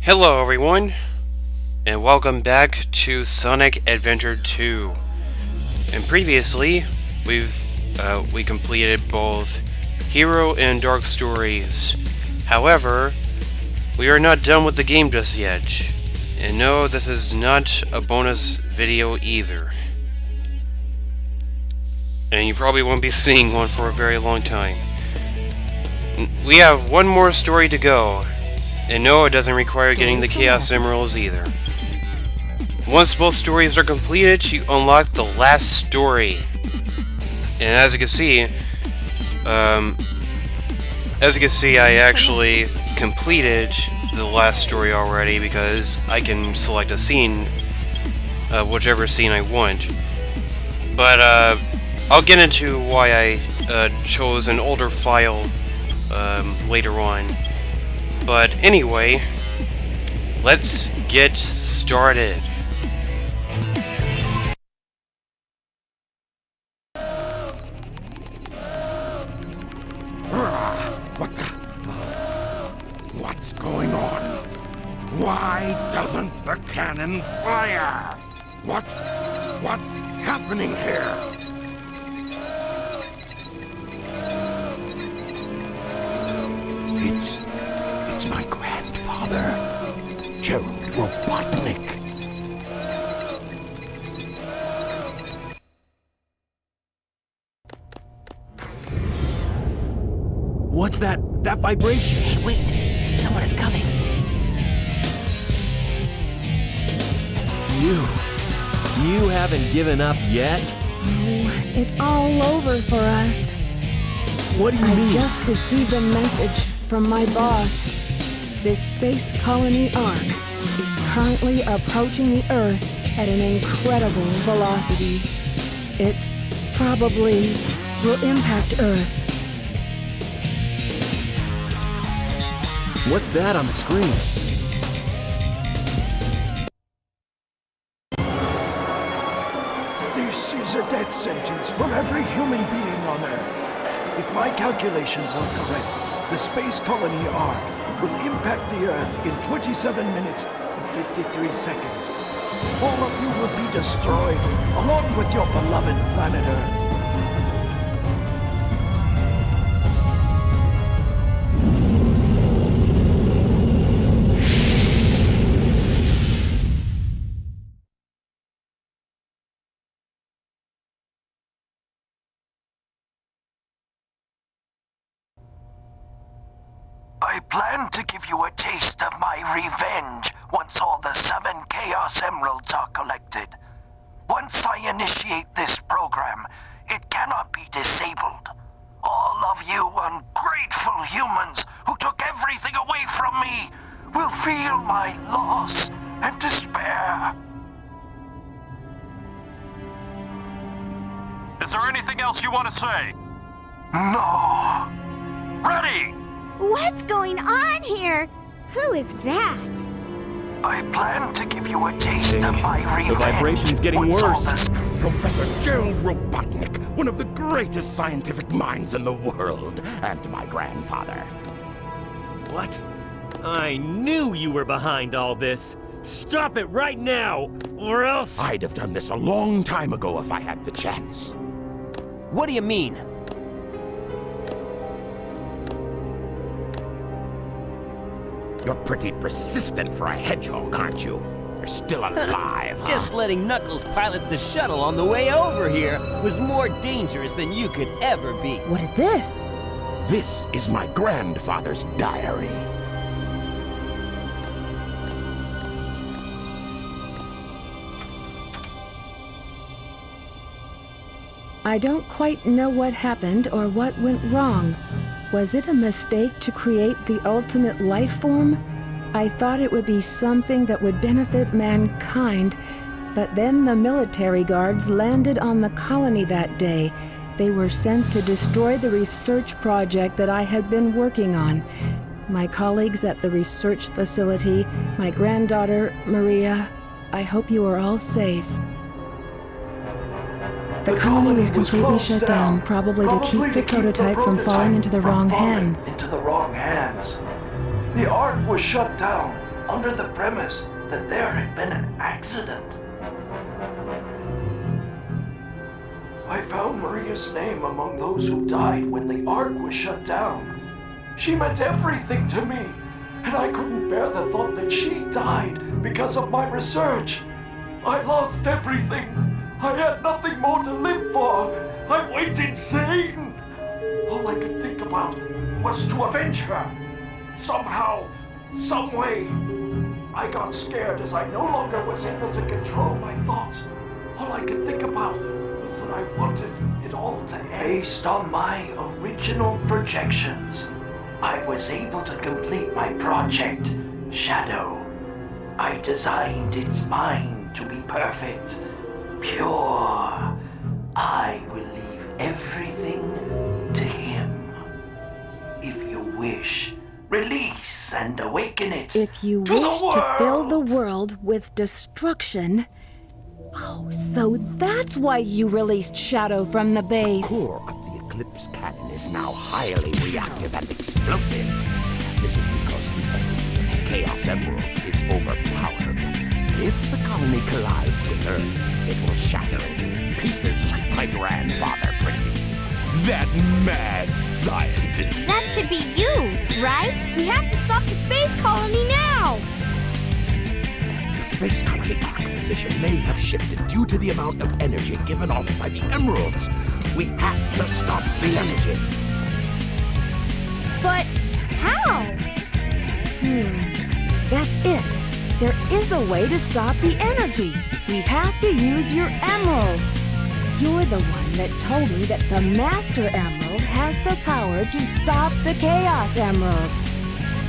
Hello everyone, and welcome back to Sonic Adventure 2. And previously, we completed both Hero and Dark Stories. However, we are not done with the game just yet. And no, this is not a bonus video either. And you probably won't be seeing one for a very long time. We have one more story to go. And no, it doesn't require getting the Chaos Emeralds either. Once both stories are completed, you unlock the last story. And as you can see, I actually completed the last story already because I can select a scene, whichever scene I want. But I'll get into why I chose an older file later on. But anyway, let's get started. What's going on? Why doesn't the cannon fire? What's happening here? It's my grandfather, Gerald Robotnik. What's that vibration? Hey, wait! Someone is coming! You haven't given up yet? Oh, it's all over for us. What do you mean? I just received a message from my boss. This space colony Ark is currently approaching the Earth at an incredible velocity. It probably will impact Earth. What's that on the screen? This is a death sentence for every human being on Earth. If my calculations are correct, the space colony Ark will impact the Earth in 27 minutes and 53 seconds. All of you will be destroyed, along with your beloved planet Earth. I plan to give you a taste of my revenge once all the 7 Chaos Emeralds are collected. Once I initiate this program, it cannot be disabled. All of you ungrateful humans who took everything away from me will feel my loss and despair. Is there anything else you want to say? No. Ready! What's going on here? Who is that? I plan to give you a taste of my revenge. The vibration's getting once all worse. this- Professor Gerald Robotnik, one of the greatest scientific minds in the world, and my grandfather. What? I knew you were behind all this. Stop it right now, or else... I'd have done this a long time ago if I had the chance. What do you mean? You're pretty persistent for a hedgehog, aren't you? You're still alive, huh? Just letting Knuckles pilot the shuttle on the way over here was more dangerous than you could ever be. What is this? This is my grandfather's diary. I don't quite know what happened or what went wrong. Was it a mistake to create the ultimate life form? I thought it would be something that would benefit mankind, but then the military guards landed on the colony that day. They were sent to destroy the research project that I had been working on. My colleagues at the research facility, my granddaughter, Maria, I hope you are all safe. The colony was completely closed shut down, probably to keep the prototype from falling into the wrong hands. The Ark was shut down under the premise that there had been an accident. I found Maria's name among those who died when the Ark was shut down. She meant everything to me, and I couldn't bear the thought that she died because of my research. I lost everything. I had nothing more to live for. I went insane. All I could think about was to avenge her. Somehow, some way. I got scared as I no longer was able to control my thoughts. All I could think about was that I wanted it all to end. Based on my original projections, I was able to complete my project, Shadow. I designed its mind to be perfect, pure. I will leave everything to him. If you wish, release and awaken it. If you to wish the to fill the world. world with destruction... Oh, so that's why you released Shadow from the base. The core of the Eclipse cannon is now highly reactive and explosive. This is because the energy of the Chaos Emeralds is overpowered. If the colony collides with Earth, it will shatter into pieces like my grandfather predicted. That mad scientist! That should be you, right? We have to stop the space colony now! The space colony arc position may have shifted due to the amount of energy given off by the emeralds. We have to stop the energy. But how? That's it. There is a way to stop the energy. We have to use your emerald. You're the one that told me that the Master Emerald has the power to stop the Chaos Emerald.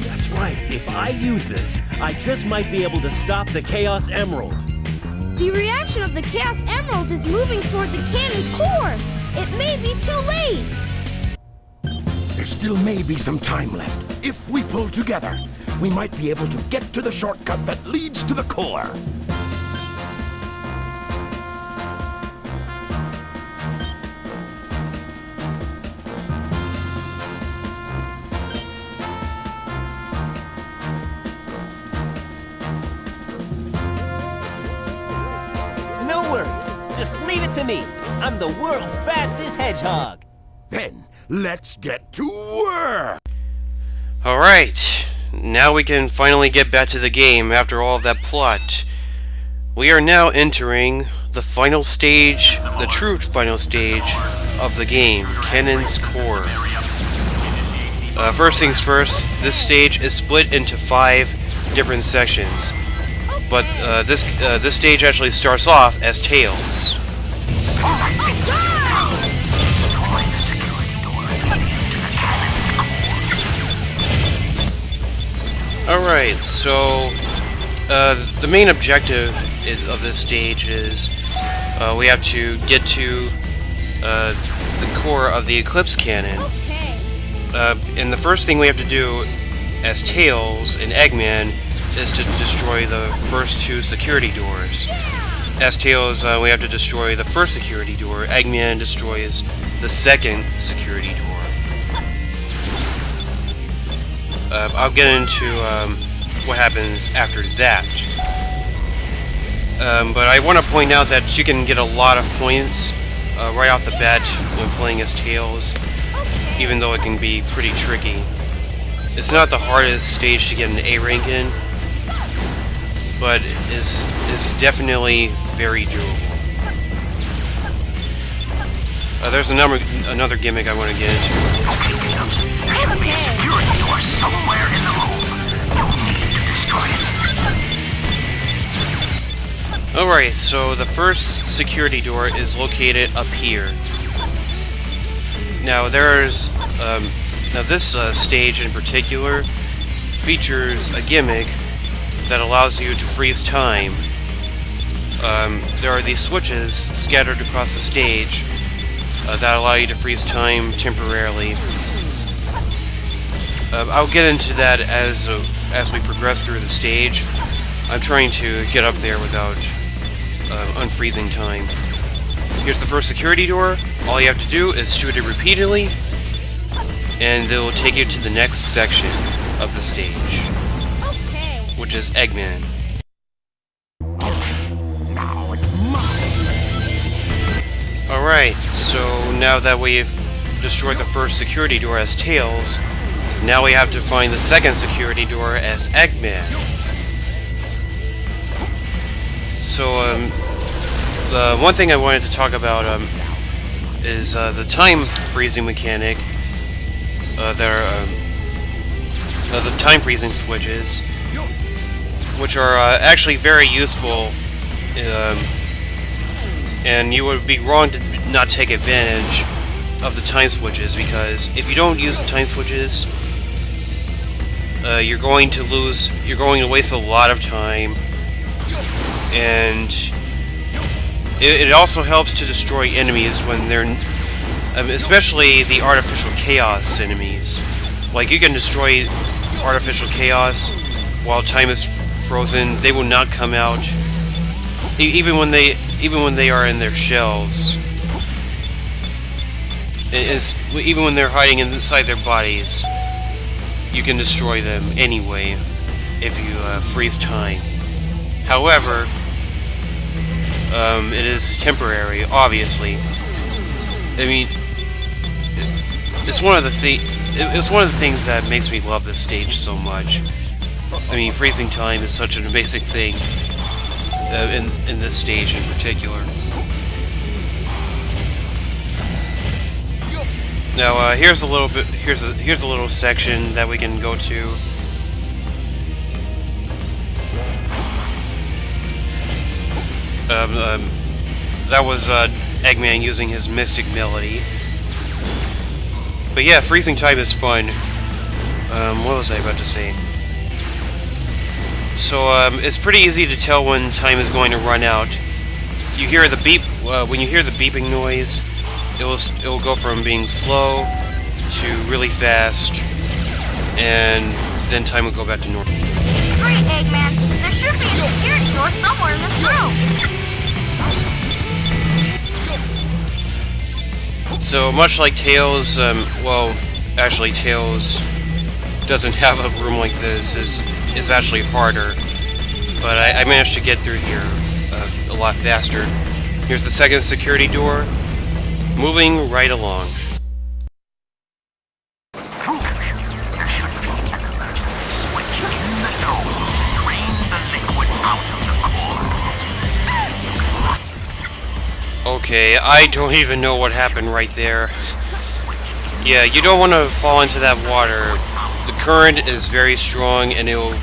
That's right. If I use this, I just might be able to stop the Chaos Emerald. The reaction of the Chaos Emeralds is moving toward the cannon's core. It may be too late. There still may be some time left. If we pull together, we might be able to get to the shortcut that leads to the core. No worries. Just leave it to me. I'm the world's fastest hedgehog. Then, let's get to work! Alright, now we can finally get back to the game after all of that plot. We are now entering the final stage, the true final stage of the game, Cannon's Core. First things first, this stage is split into 5 different sections. But this stage actually starts off as Tails. Alright, so the main objective of this stage is we have to get to the core of the Eclipse Cannon. And the first thing we have to do as Tails and Eggman is to destroy the first 2 security doors. As Tails, we have to destroy the first security door. Eggman destroys the second security door. I'll get into what happens after that. But I want to point out that you can get a lot of points right off the bat when playing as Tails, even though it can be pretty tricky. It's not the hardest stage to get an A rank in, but it's definitely very doable. There's another gimmick I want to get into. Okay, Tails. There should be a security door somewhere in the room. You'll need to destroy it. Alright, so the first security door is located up here. Now there's this stage in particular features a gimmick that allows you to freeze time. There are these switches scattered across the stage that allow you to freeze time temporarily. I'll get into that as we progress through the stage. I'm trying to get up there without unfreezing time. Here's the first security door. All you have to do is shoot it repeatedly, and it will take you to the next section of the stage, which is Eggman. Now it's mine. Alright, so now that we've destroyed the first security door as Tails, now we have to find the second security door as Eggman. So, the one thing I wanted to talk about, is, the time freezing mechanic. The time freezing switches, which are, actually very useful, and you would be wrong to not take advantage of the time switches, because if you don't use the time switches, you're going to waste a lot of time, and it also helps to destroy enemies when they're, especially the artificial chaos enemies. Like, you can destroy artificial chaos while time is frozen. They will not come out, even when they are in their shells. Even when they're hiding inside their bodies, you can destroy them anyway if you freeze time. However, it is temporary, obviously. I mean, it's one of the things that makes me love this stage so much. I mean, freezing time is such an amazing thing in this stage in particular. Now, here's a little section that we can go to. That was Eggman using his Mystic Melody. But yeah, freezing time is fun. What was I about to say? So, it's pretty easy to tell when time is going to run out. You hear the beep. When you hear the beeping noise, it will go from being slow to really fast, and then time will go back to normal. Great, Eggman. There should be a security door somewhere in this room. So much like Tails, well, actually Tails doesn't have a room like this. Is actually harder, but I managed to get through here a lot faster. Here's the second security door, moving right along. There should be an emergency switch in the nose to drain the liquid out of the core. Okay, I don't even know what happened right there. Yeah, you don't want to fall into that water. The current is very strong, and it will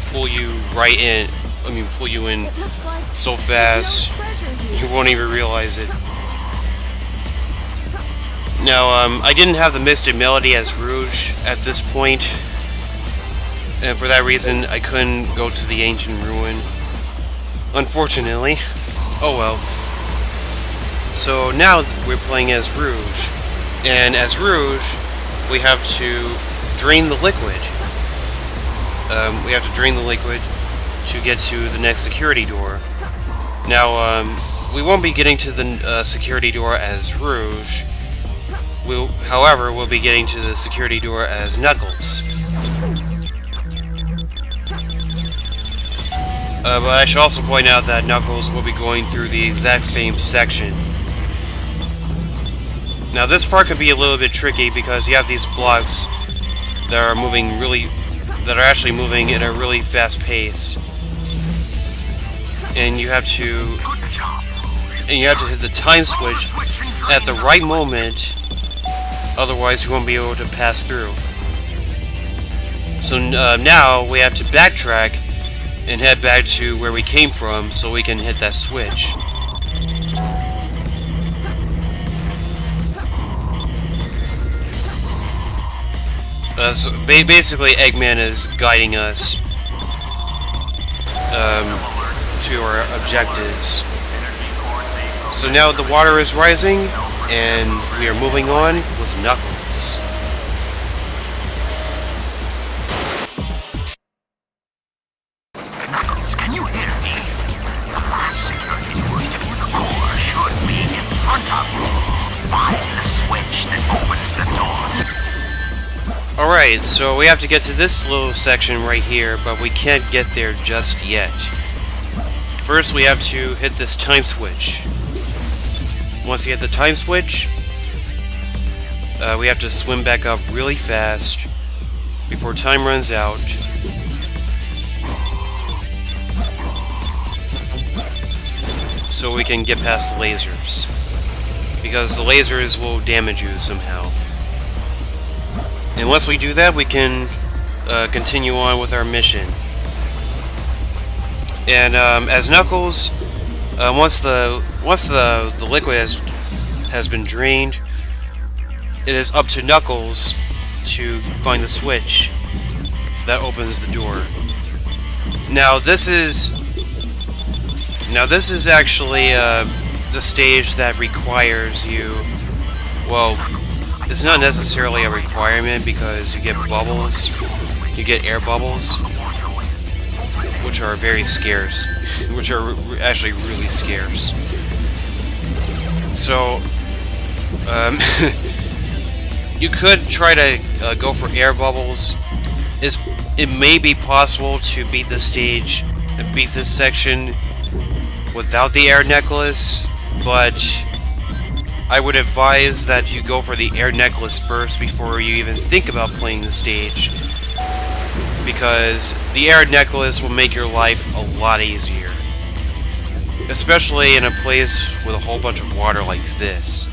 pull you right in. I mean, pull you in so fast, you won't even realize it. Now, I didn't have the Mystic Melody as Rouge at this point, and for that reason, I couldn't go to the Ancient Ruin. Unfortunately. Oh well. So now we're playing as Rouge, and as Rouge, we have to drain the liquid. We have to drain the liquid to get to the next security door. Now, we won't be getting to the security door as Rouge. However, we'll be getting to the security door as Knuckles. But I should also point out that Knuckles will be going through the exact same section. Now, this part could be a little bit tricky because you have these blocks that are actually moving at a really fast pace, and you have to hit the time switch at the right moment, otherwise you won't be able to pass through. So now we have to backtrack and head back to where we came from so we can hit that switch. So basically, Eggman is guiding us to our objectives. So now the water is rising, and we are moving on with Knuckles. Knuckles, can you hear me? The last security door to the core should be in front of you. Find the switch that opens the door. Alright, so we have to get to this little section right here, but we can't get there just yet. First, we have to hit this time switch. Once you hit the time switch, we have to swim back up really fast before time runs out. So we can get past the lasers. Because the lasers will damage you somehow. And once we do that, we can continue on with our mission. And as Knuckles, once the liquid has been drained, it is up to Knuckles to find the switch that opens the door. Now this is actually the stage that requires you. Well, it's not necessarily a requirement because you get bubbles. You get air bubbles, which are very scarce. Which are actually really scarce. So, you could try to go for air bubbles. It may be possible to beat this stage, beat this section without the air necklace, but I would advise that you go for the air necklace first before you even think about playing the stage, because the air necklace will make your life a lot easier, especially in a place with a whole bunch of water like this.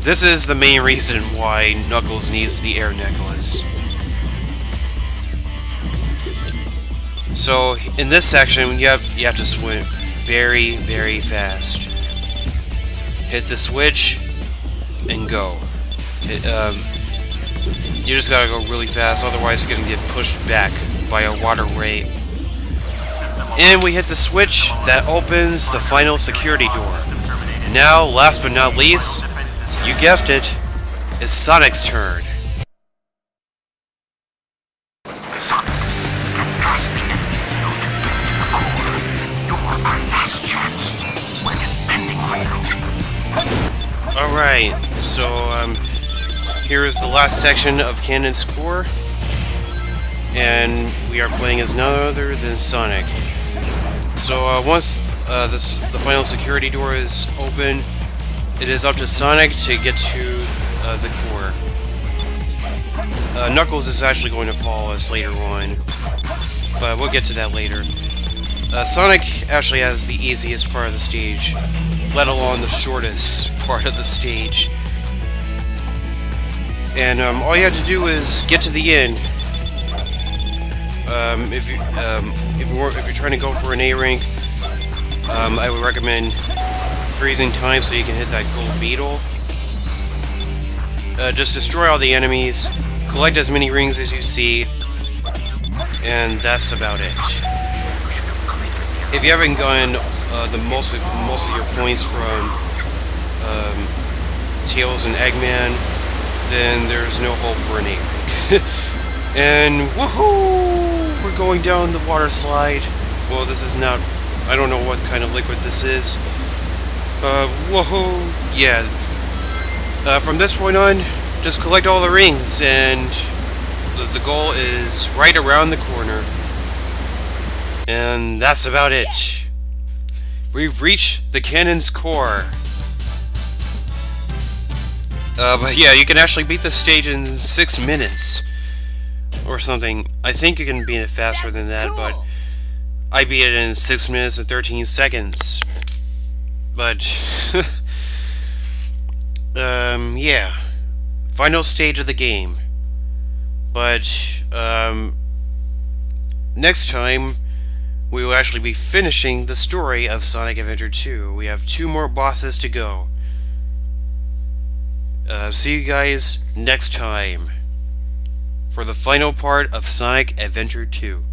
This is the main reason why Knuckles needs the air necklace. So in this section, you have to swim very, very fast. Hit the switch and go. You just gotta go really fast, otherwise you're gonna get pushed back by a water wave. And we hit the switch that opens the final security door. Now, last but not least, you guessed it, it's Sonic's turn. Sonic, get past the enemy field. You're our last chance. We're depending on you. Alright, so here is the last section of Kanon's core, and we are playing as none other than Sonic. So once the final security door is open, it is up to Sonic to get to the core. Knuckles is actually going to follow us later on, but we'll get to that later. Sonic actually has the easiest part of the stage, let alone the shortest part of the stage. And all you have to do is get to the end. If you're trying to go for an A rank, I would recommend freezing time so you can hit that gold beetle. Just destroy all the enemies, collect as many rings as you see, and that's about it. If you haven't gotten most of your points from Tails and Eggman, then there's no hope for an A rank. And woohoo! We're going down the water slide. Well, this is not. I don't know what kind of liquid this is. Woohoo! Yeah. From this point on, just collect all the rings, and the goal is right around the corner. And that's about it. We've reached the Kanon's core. But yeah, you can actually beat the stage in 6 minutes. Or something. I think you can beat it faster than that, but I beat it in 6 minutes and 13 seconds. But, yeah. Final stage of the game. But, next time, we will actually be finishing the story of Sonic Adventure 2. We have 2 more bosses to go. See you guys next time for the final part of Sonic Adventure 2.